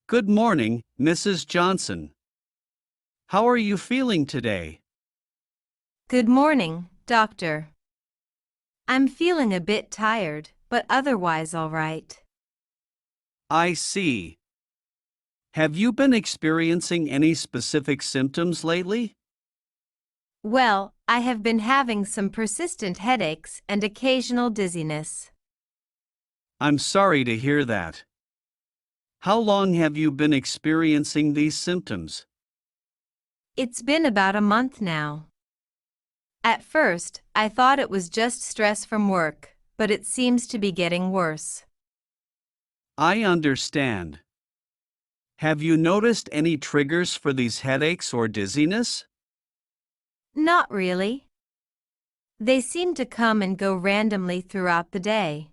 Good morning, Mrs. Johnson. How are you feeling today? Good morning, doctor. I'm feeling a bit tired, but otherwise all right. I see. Have you been experiencing any specific symptoms lately? Well, I have been having some persistent headaches and occasional dizziness. I'm sorry to hear that. How long have you been experiencing these symptoms? It's been about a month now. At first, I thought it was just stress from work, but it seems to be getting worse. I understand. Have you noticed any triggers for these headaches or dizziness? Not really. They seem to come and go randomly throughout the day.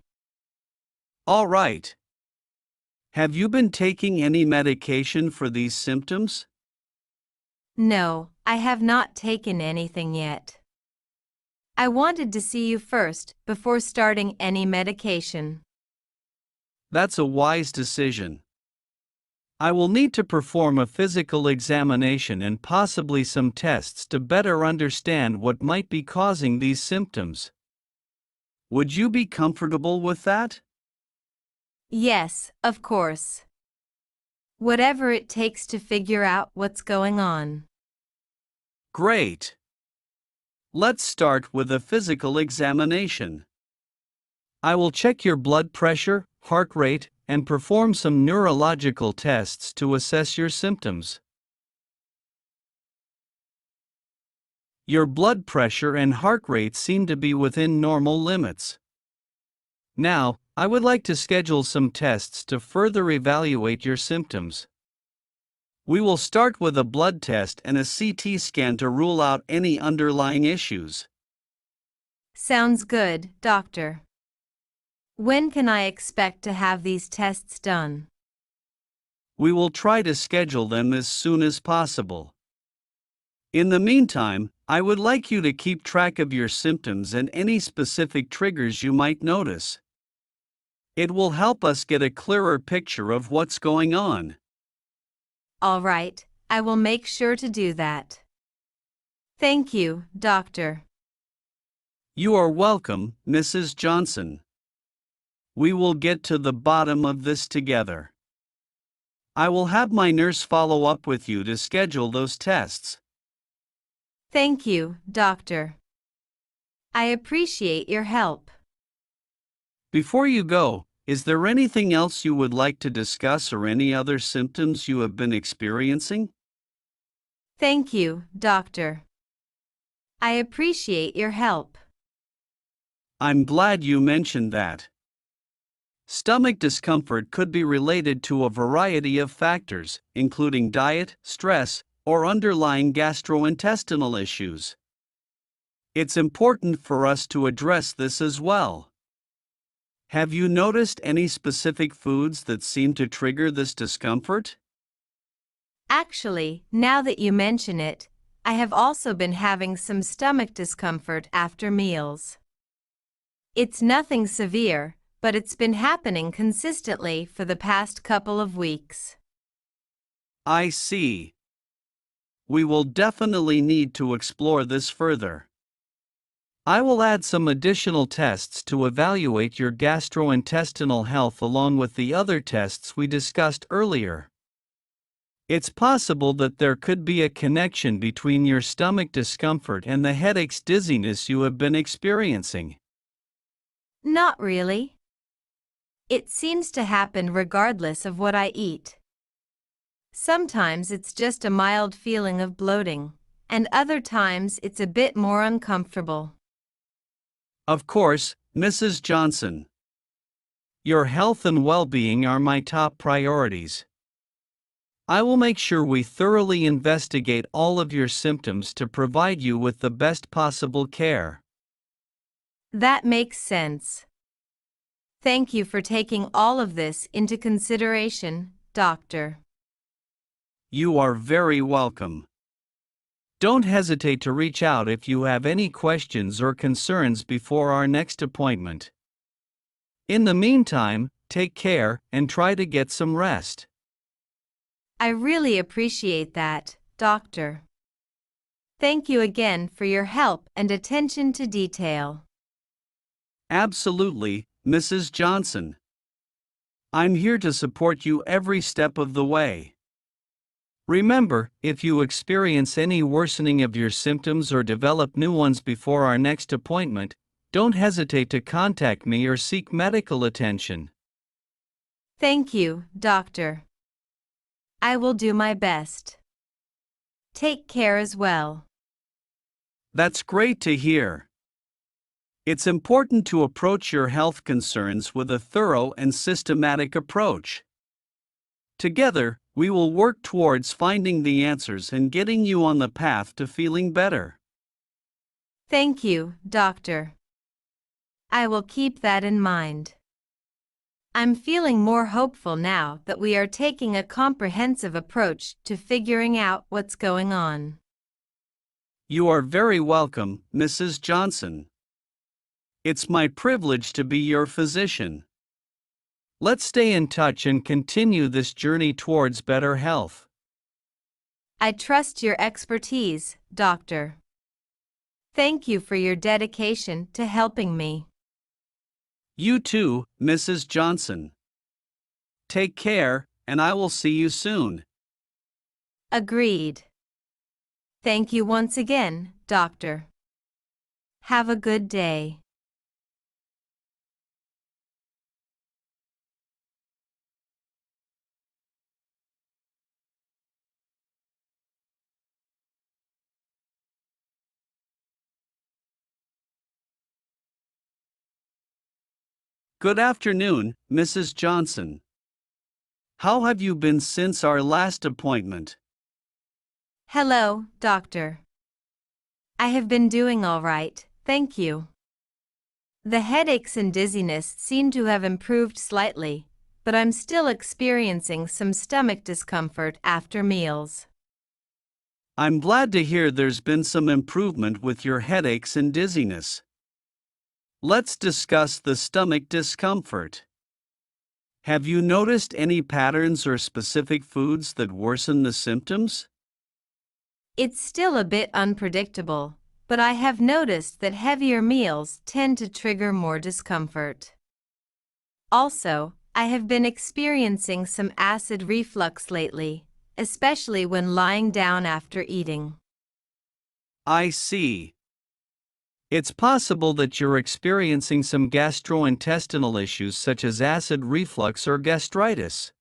All right. Have you been taking any medication for these symptoms? No, I have not taken anything yet. I wanted to see you first before starting any medication. That's a wise decision. I will need to perform a physical examination and possibly some tests to better understand what might be causing these symptoms. Would you be comfortable with that? Yes, of course. Whatever it takes to figure out what's going on. Great. Let's start with a physical examination. I will check your blood pressure, heart rate, and perform some neurological tests to assess your symptoms. Your blood pressure and heart rate seem to be within normal limits. Now, I would like to schedule some tests to further evaluate your symptoms. We will start with a blood test and a CT scan to rule out any underlying issues. Sounds good, doctor. When can I expect to have these tests done? We will try to schedule them as soon as possible. In the meantime, I would like you to keep track of your symptoms and any specific triggers you might notice. It will help us get a clearer picture of what's going on. All right, I will make sure to do that. Thank you, doctor. You are welcome, Mrs. Johnson. We will get to the bottom of this together. I will have my nurse follow up with you to schedule those tests. Thank you, doctor. I appreciate your help. Before you go, is there anything else you would like to discuss or any other symptoms you have been experiencing? Thank you, doctor. I appreciate your help. I'm glad you mentioned that. Stomach discomfort could be related to a variety of factors, including diet, stress, or underlying gastrointestinal issues. It's important for us to address this as well. Have you noticed any specific foods that seem to trigger this discomfort? Actually, now that you mention it, I have also been having some stomach discomfort after meals. It's nothing severe, but it's been happening consistently for the past couple of weeks. I see. We will definitely need to explore this further. I will add some additional tests to evaluate your gastrointestinal health along with the other tests we discussed earlier. It's possible that there could be a connection between your stomach discomfort and the headaches dizziness you have been experiencing. Not really. It seems to happen regardless of what I eat. Sometimes it's just a mild feeling of bloating, and other times it's a bit more uncomfortable. Of course, Mrs. Johnson. Your health and well-being are my top priorities. I will make sure we thoroughly investigate all of your symptoms to provide you with the best possible care. That makes sense. Thank you for taking all of this into consideration, doctor. You are very welcome. Don't hesitate to reach out if you have any questions or concerns before our next appointment. In the meantime, take care and try to get some rest. I really appreciate that, doctor. Thank you again for your help and attention to detail. Absolutely, Mrs. Johnson. I'm here to support you every step of the way. Remember, if you experience any worsening of your symptoms or develop new ones before our next appointment, don't hesitate to contact me or seek medical attention. Thank you, doctor. I will do my best. Take care as well. That's great to hear. It's important to approach your health concerns with a thorough and systematic approach. Together, we will work towards finding the answers and getting you on the path to feeling better. Thank you, doctor. I will keep that in mind. I'm feeling more hopeful now that we are taking a comprehensive approach to figuring out what's going on. You are very welcome, Mrs. Johnson. It's my privilege to be your physician. Let's stay in touch and continue this journey towards better health. I trust your expertise, doctor. Thank you for your dedication to helping me. You too, Mrs. Johnson. Take care, and I will see you soon. Agreed. Thank you once again, doctor. Have a good day. Good afternoon, Mrs. Johnson. How have you been since our last appointment? Hello, doctor. I have been doing all right, thank you. The headaches and dizziness seem to have improved slightly, but I'm still experiencing some stomach discomfort after meals. I'm glad to hear there's been some improvement with your headaches and dizziness. Let's discuss the stomach discomfort. Have you noticed any patterns or specific foods that worsen the symptoms? It's still a bit unpredictable, but I have noticed that heavier meals tend to trigger more discomfort. Also, I have been experiencing some acid reflux lately, especially when lying down after eating. I see. It's possible that you're experiencing some gastrointestinal issues such as acid reflux or gastritis.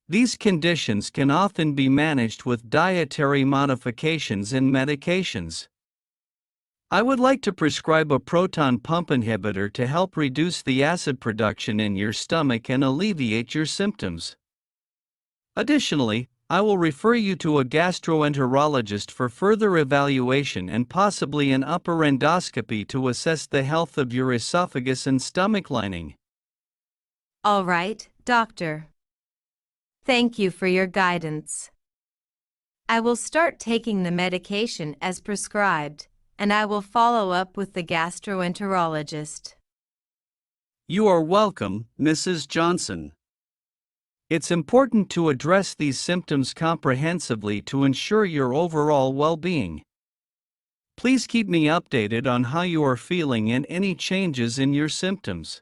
These conditions can often be managed with dietary modifications and medications. I would like to prescribe a proton pump inhibitor to help reduce the acid production in your stomach and alleviate your symptoms. Additionally, I will refer you to a gastroenterologist for further evaluation and possibly an upper endoscopy to assess the health of your esophagus and stomach lining. All right, doctor. Thank you for your guidance. I will start taking the medication as prescribed, and I will follow up with the gastroenterologist. You are welcome, Mrs. Johnson. It's important to address these symptoms comprehensively to ensure your overall well-being. Please keep me updated on how you are feeling and any changes in your symptoms.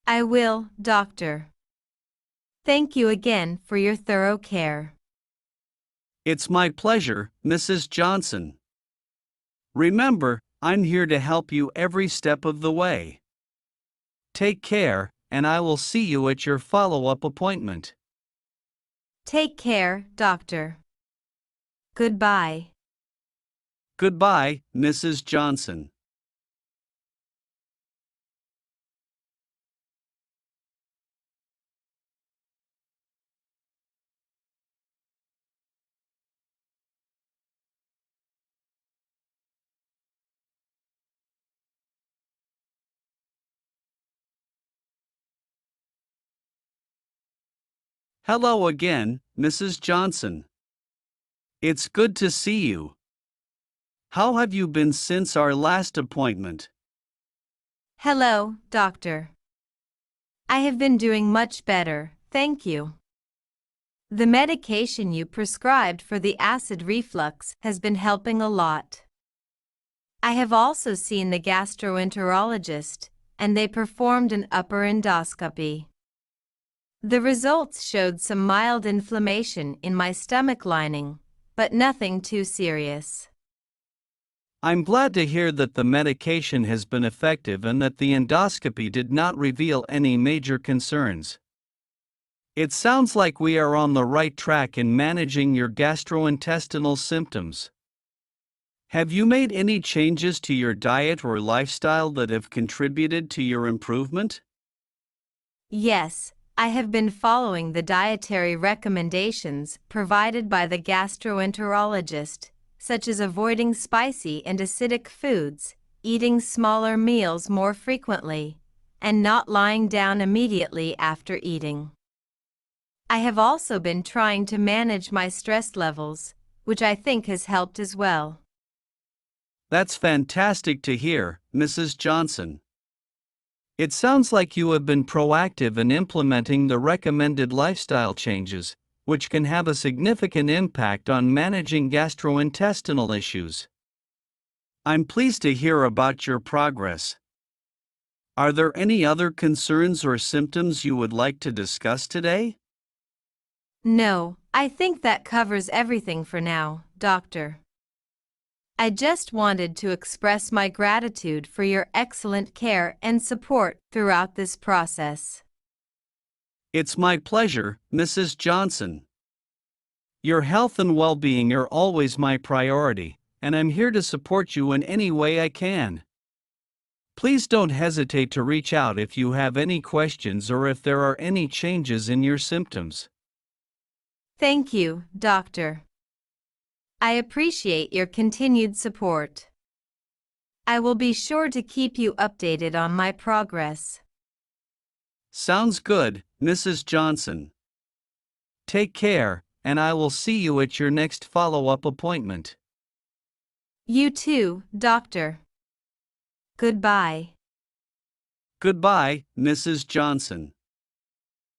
I will, doctor. Thank you again for your thorough care. It's my pleasure, Mrs. Johnson. Remember, I'm here to help you every step of the way. Take care, and I will see you at your follow-up appointment. Take care, doctor. Goodbye. Goodbye, Mrs. Johnson. Hello again, Mrs. Johnson. It's good to see you. How have you been since our last appointment? Hello, doctor. I have been doing much better, thank you. The medication you prescribed for the acid reflux has been helping a lot. I have also seen the gastroenterologist, and they performed an upper endoscopy. The results showed some mild inflammation in my stomach lining, but nothing too serious. I'm glad to hear that the medication has been effective and that the endoscopy did not reveal any major concerns. It sounds like we are on the right track in managing your gastrointestinal symptoms. Have you made any changes to your diet or lifestyle that have contributed to your improvement? Yes, I have been following the dietary recommendations provided by the gastroenterologist, such as avoiding spicy and acidic foods, eating smaller meals more frequently, and not lying down immediately after eating. I have also been trying to manage my stress levels, which I think has helped as well. That's fantastic to hear, Mrs. Johnson. It sounds like you have been proactive in implementing the recommended lifestyle changes, which can have a significant impact on managing gastrointestinal issues. I'm pleased to hear about your progress. Are there any other concerns or symptoms you would like to discuss today? No, I think that covers everything for now, Doctor. I just wanted to express my gratitude for your excellent care and support throughout this process. It's my pleasure, Mrs. Johnson. Your health and well-being are always my priority, and I'm here to support you in any way I can. Please don't hesitate to reach out if you have any questions or if there are any changes in your symptoms. Thank you, Doctor. I appreciate your continued support. I will be sure to keep you updated on my progress. Sounds good, Mrs. Johnson. Take care, and I will see you at your next follow-up appointment. You too, Doctor. Goodbye. Goodbye, Mrs. Johnson.